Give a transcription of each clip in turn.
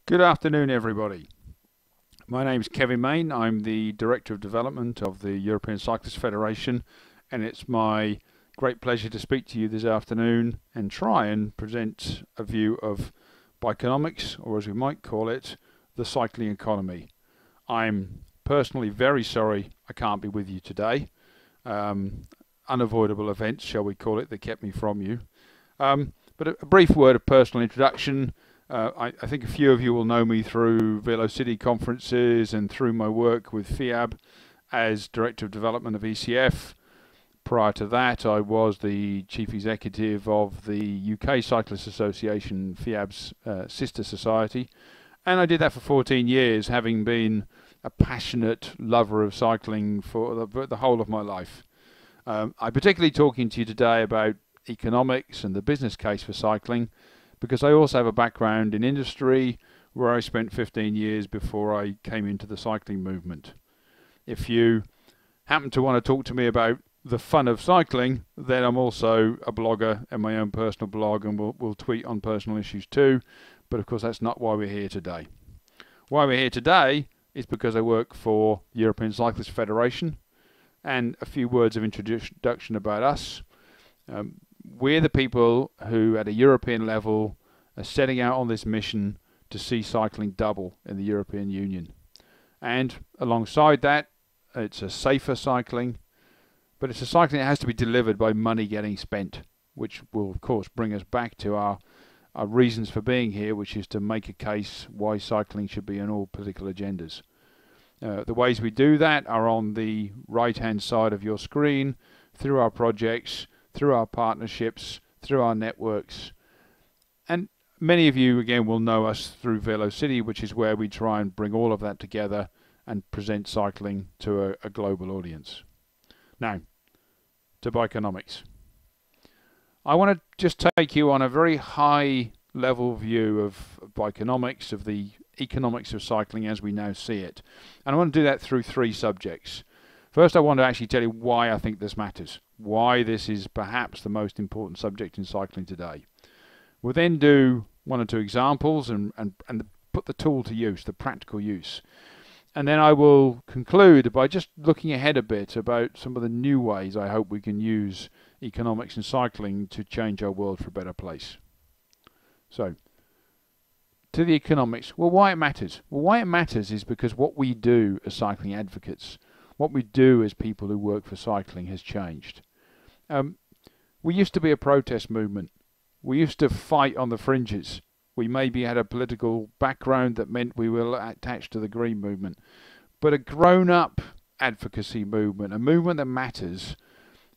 Good afternoon, everybody. My name is Kevin Mayne. I'm the Director of Development of the European Cyclists Federation, and it's my great pleasure to speak to you this afternoon and try and present a view of Bikenomics, or as we might call it, the cycling economy. I'm personally very sorry I can't be with you today. Unavoidable events, shall we call it, that kept me from you. But a brief word of personal introduction. I think a few of you will know me through Velocity conferences and through my work with FIAB as Director of Development of ECF. Prior to that, I was the Chief Executive of the UK Cyclists Association, FIAB's sister society, and I did that for 14 years, having been a passionate lover of cycling for the whole of my life. I'm particularly talking to you today about economics and the business case for cycling, because I also have a background in industry where I spent 15 years before I came into the cycling movement. If you happen to want to talk to me about the fun of cycling, then I'm also a blogger and my own personal blog, and we'll tweet on personal issues too. But of course, that's not why we're here today. Why we're here today is because I work for the European Cyclists Federation, and a few words of introduction about us. We're the people who, at a European level, are setting out on this mission to see cycling double in the European Union. And alongside that, it's a safer cycling, but it's a cycling that has to be delivered by money getting spent, which will, of course, bring us back to our reasons for being here, which is to make a case why cycling should be on all political agendas. The ways we do that are on the right-hand side of your screen, through our projects, through our partnerships, through our networks. And many of you, again, will know us through Velocity, which is where we try and bring all of that together and present cycling to a global audience. Now, to Bikenomics. I want to just take you on a very high-level view of Bikenomics, of the economics of cycling as we now see it. And I want to do that through three subjects. First, I want to actually tell you why I think this matters, why this is perhaps the most important subject in cycling today. We'll then do one or two examples and put the tool to use, the practical use. And then I will conclude by just looking ahead a bit about some of the new ways I hope we can use economics and cycling to change our world for a better place. So, to the economics, well, why it matters? Well, why it matters is because what we do as cycling advocates, what we do as people who work for cycling has changed. We used to be a protest movement. We used to fight on the fringes. We maybe had a political background that meant we were attached to the Green movement. But a grown-up advocacy movement, a movement that matters,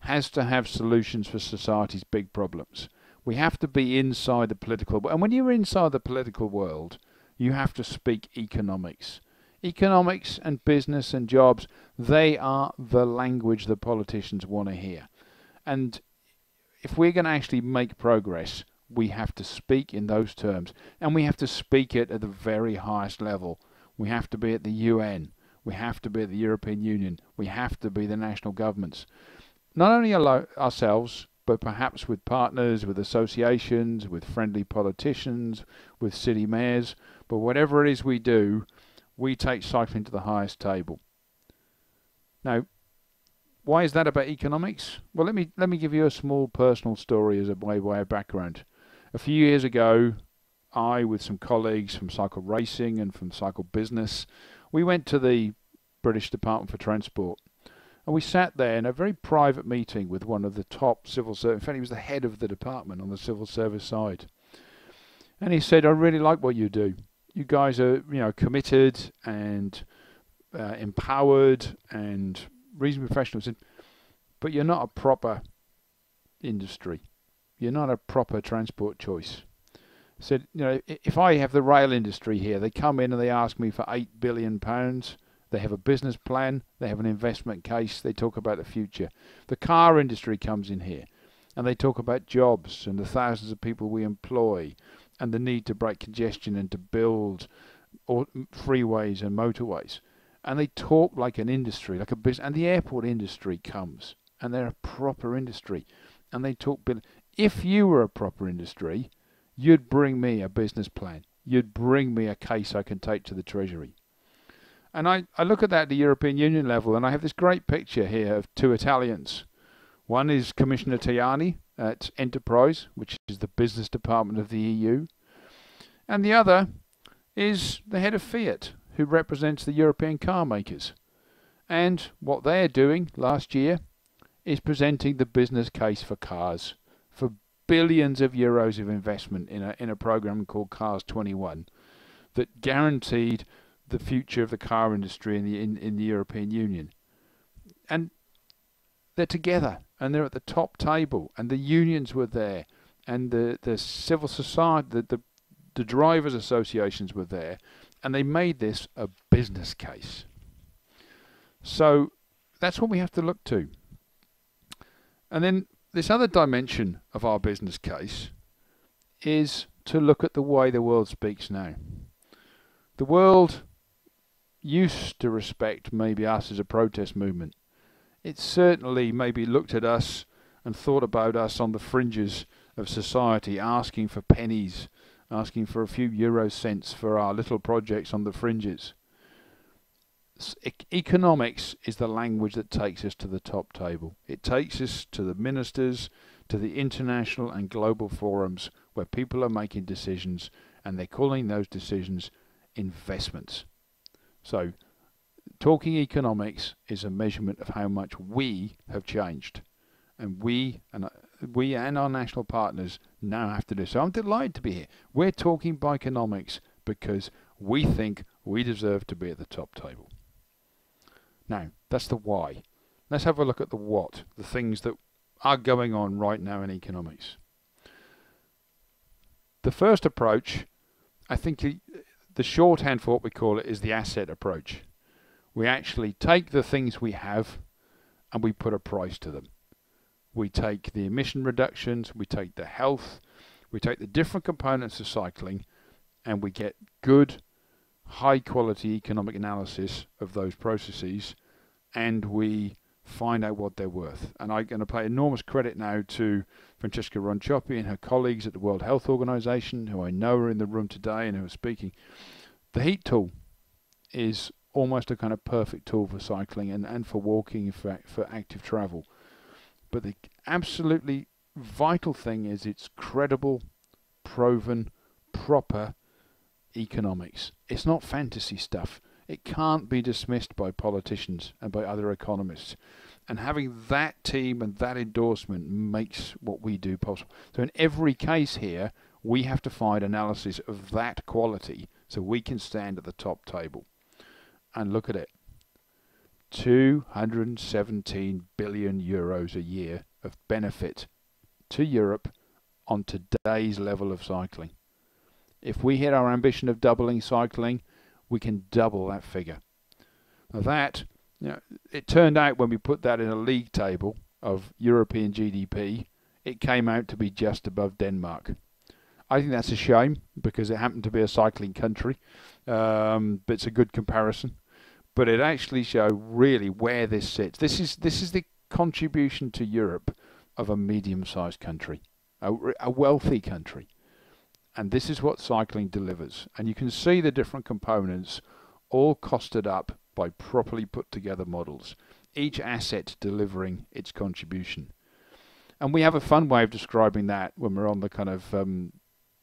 has to have solutions for society's big problems. We have to be inside the political world. And when you're inside the political world, you have to speak economics. Economics and business and jobs, they are the language that politicians want to hear. And if we're going to actually make progress, we have to speak in those terms. And we have to speak it at the very highest level. We have to be at the UN. We have to be at the European Union. We have to be the national governments. Not only ourselves, but perhaps with partners, with associations, with friendly politicians, with city mayors. But whatever it is we do, we take cycling to the highest table. Now, why is that about economics? Well, let me give you a small personal story as a way of background. A few years ago, I, with some colleagues from cycle racing and from cycle business, we went to the British Department for Transport. And we sat there in a very private meeting with one of the top civil service. In fact, he was the head of the department on the civil service side. And he said, I really like what you do. You guys are, committed and empowered and reasonably professional. He said, but you're not a proper industry. You're not a proper transport choice. He said, if I have the rail industry here, they come in and they ask me for £8 billion. They have a business plan, they have an investment case, they talk about the future. The car industry comes in here and they talk about jobs and the thousands of people we employ and the need to break congestion and to build freeways and motorways. And they talk like an industry, like a business. And the airport industry comes and they're a proper industry. And they talk. If you were a proper industry, you'd bring me a business plan. you'd bring me a case I can take to the Treasury. And I look at that at the European Union level, and I have this great picture here of two Italians. One is Commissioner Tajani at Enterprise, which is the business department of the EU. And the other is the head of Fiat, who represents the European car makers. And what they're doing last year is presenting the business case for cars, for billions of euros of investment in a program called Cars 21 that guaranteed the future of the car industry in the European Union. And they're together, and they're at the top table, and the unions were there, and the civil society, the drivers' associations were there, and they made this a business case. So that's what we have to look to. And then this other dimension of our business case is to look at the way the world speaks now. The world used to respect maybe us as a protest movement. It certainly maybe looked at us and thought about us on the fringes of society, asking for pennies, asking for a few euro cents for our little projects on the fringes. Economics is the language that takes us to the top table. It takes us to the ministers, to the international and global forums where people are making decisions, and they're calling those decisions investments. So talking economics is a measurement of how much we have changed, and we and our national partners now have to do. So I'm delighted to be here. We're talking Bikenomics because we think we deserve to be at the top table. Now, that's the why. Let's have a look at the what, the things that are going on right now in economics. The first approach, I think the shorthand for what we call it is the asset approach. We actually take the things we have and we put a price to them. We take the emission reductions, we take the health, we take the different components of cycling, and we get good, high quality economic analysis of those processes, and we find out what they're worth. And I'm going to pay enormous credit now to Francesca Roncioppi and her colleagues at the World Health Organization, who I know are in the room today and who are speaking. The heat tool is almost a kind of perfect tool for cycling and for walking, for active travel. But the absolutely vital thing is it's credible, proven, proper economics. It's not fantasy stuff. It can't be dismissed by politicians and by other economists. And having that team and that endorsement makes what we do possible. So in every case here, we have to find analysis of that quality so we can stand at the top table. And look at it. 217 billion euros a year of benefit to Europe on today's level of cycling. If we hit our ambition of doubling cycling, we can double that figure. Now that, it turned out when we put that in a league table of European GDP, it came out to be just above Denmark. I think that's a shame because it happened to be a cycling country, but it's a good comparison. But it actually shows really where this sits. This is the contribution to Europe of a medium-sized country, a wealthy country. And this is what cycling delivers. And you can see the different components all costed up by properly put together models, each asset delivering its contribution. And we have a fun way of describing that when we're on the kind of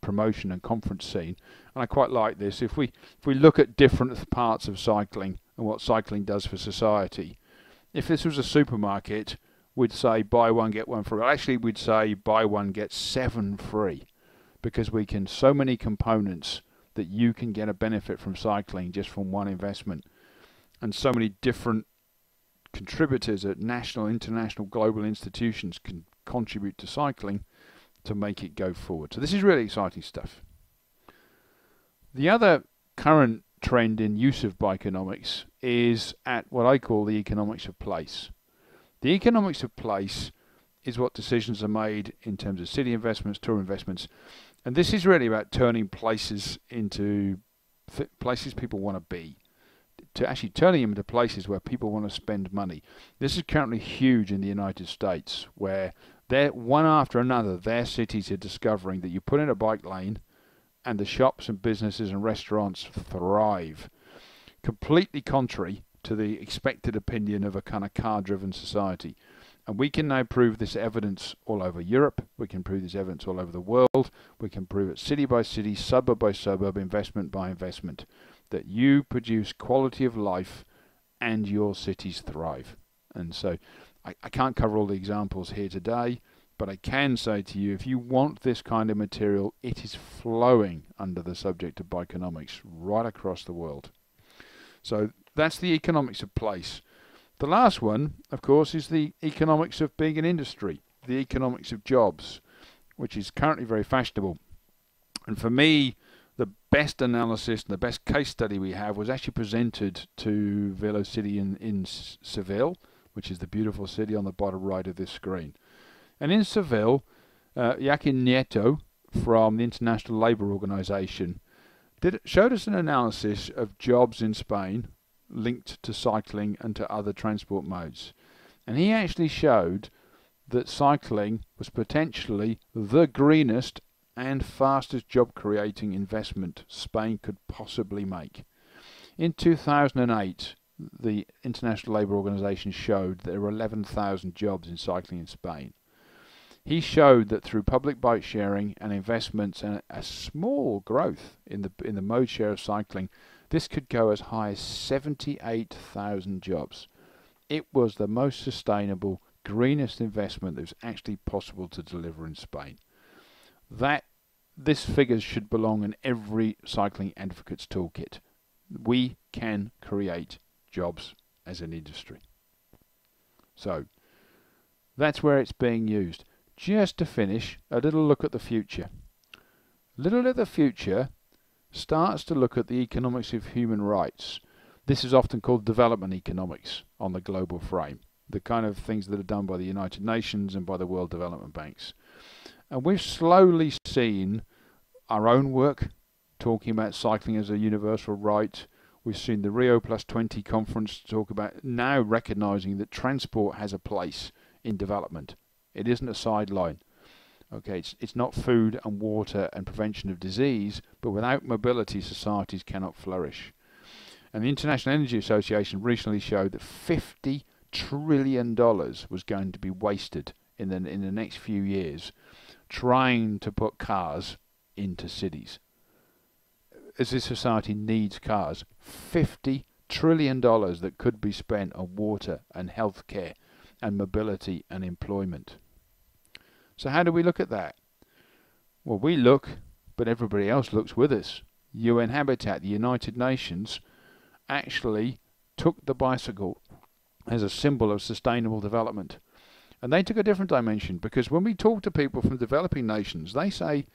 promotion and conference scene. And I quite like this. If we look at different parts of cycling and what cycling does for society, if this was a supermarket, we'd say buy one, get one free. Actually, we'd say buy one, get 7 free. Because we can, so many components that you can get a benefit from cycling just from one investment. And so many different contributors at national, international, global institutions can contribute to cycling to make it go forward. So this is really exciting stuff. The other current trend in use of Bikenomics is at what I call the economics of place. The economics of place is what decisions are made in terms of city investments, tour investments. And this is really about turning places into places people want to be, to actually turning them into places where people want to spend money. This is currently huge in the United States, where they're one after another, their cities are discovering that you put in a bike lane and the shops and businesses and restaurants thrive. Completely contrary to the expected opinion of a kind of car-driven society. And we can now prove this evidence all over Europe. We can prove this evidence all over the world. We can prove it city by city, suburb by suburb, investment by investment, that you produce quality of life and your cities thrive. And so I can't cover all the examples here today, but I can say to you, if you want this kind of material, it is flowing under the subject of Bikenomics right across the world. So that's the economics of place. The last one, of course, is the economics of being an industry, the economics of jobs, which is currently very fashionable. And for me, the best analysis and the best case study we have was actually presented to VeloCity in Seville, which is the beautiful city on the bottom right of this screen. And in Seville, Joaquin Nieto from the International Labour Organization showed us an analysis of jobs in Spain linked to cycling and to other transport modes. And he actually showed that cycling was potentially the greenest and fastest job creating investment Spain could possibly make. In 2008, the International Labour Organization showed that there were 11,000 jobs in cycling in Spain. He showed that through public bike sharing and investments and a small growth in the mode share of cycling, this could go as high as 78,000 jobs. It was the most sustainable, greenest investment that was actually possible to deliver in Spain. This figure should belong in every cycling advocate's toolkit. We can create jobs as an industry. So that's where it's being used. Just to finish, a little look at the future. Little at the future starts to look at the economics of human rights. This is often called development economics on the global frame, the kind of things that are done by the United Nations and by the World Development Banks. And we've slowly seen our own work talking about cycling as a universal right. We've seen the Rio Plus 20 conference talk about now recognizing that transport has a place in development. It isn't a sideline. Okay, it's not food and water and prevention of disease, but without mobility, societies cannot flourish. And the International Energy Association recently showed that $50 trillion was going to be wasted in the next few years trying to put cars into cities. As this society needs cars, $50 trillion that could be spent on water and healthcare and mobility and employment. So how do we look at that? Well, we look, but everybody else looks with us. UN Habitat, the United Nations, actually took the bicycle as a symbol of sustainable development. And they took a different dimension, because when we talk to people from developing nations, they say,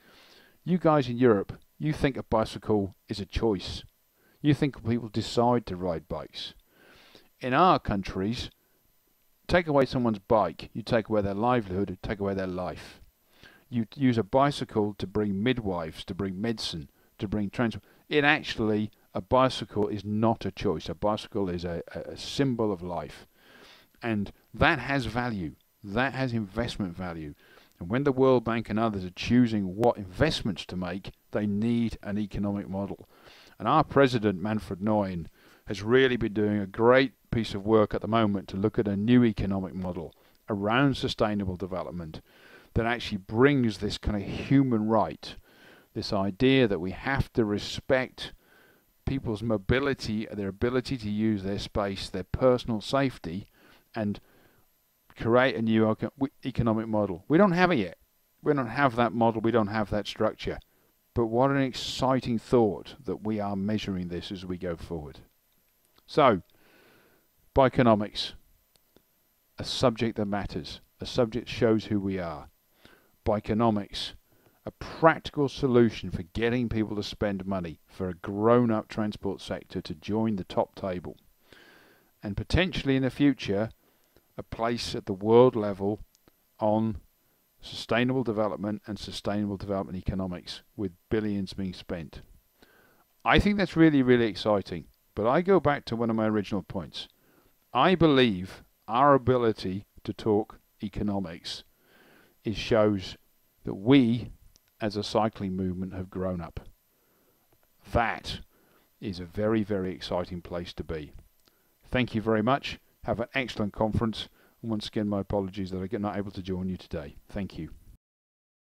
you guys in Europe, you think a bicycle is a choice. You think people decide to ride bikes. In our countries, take away someone's bike, you take away their livelihood, you take away their life. You use a bicycle to bring midwives, to bring medicine, to bring transport. A bicycle is not a choice. A bicycle is a symbol of life. And that has value. That has investment value. And when the World Bank and others are choosing what investments to make, they need an economic model. And our president, Manfred Neumann, has really been doing a great piece of work at the moment to look at a new economic model around sustainable development that actually brings this kind of human right, this idea that we have to respect people's mobility, their ability to use their space, their personal safety, and create a new economic model. We don't have it yet. We don't have that model. We don't have that structure. But what an exciting thought that we are measuring this as we go forward. So, Bikenomics, a subject that matters, a subject that shows who we are. Bikenomics, a practical solution for getting people to spend money, for a grown-up transport sector to join the top table. And potentially in the future, a place at the world level on sustainable development and sustainable development economics, with billions being spent. I think that's really, really exciting. But I go back to one of my original points. I believe our ability to talk economics shows that we, as a cycling movement, have grown up. that is a very, very exciting place to be. Thank you very much. Have an excellent conference. And once again, my apologies that I'm not able to join you today. Thank you.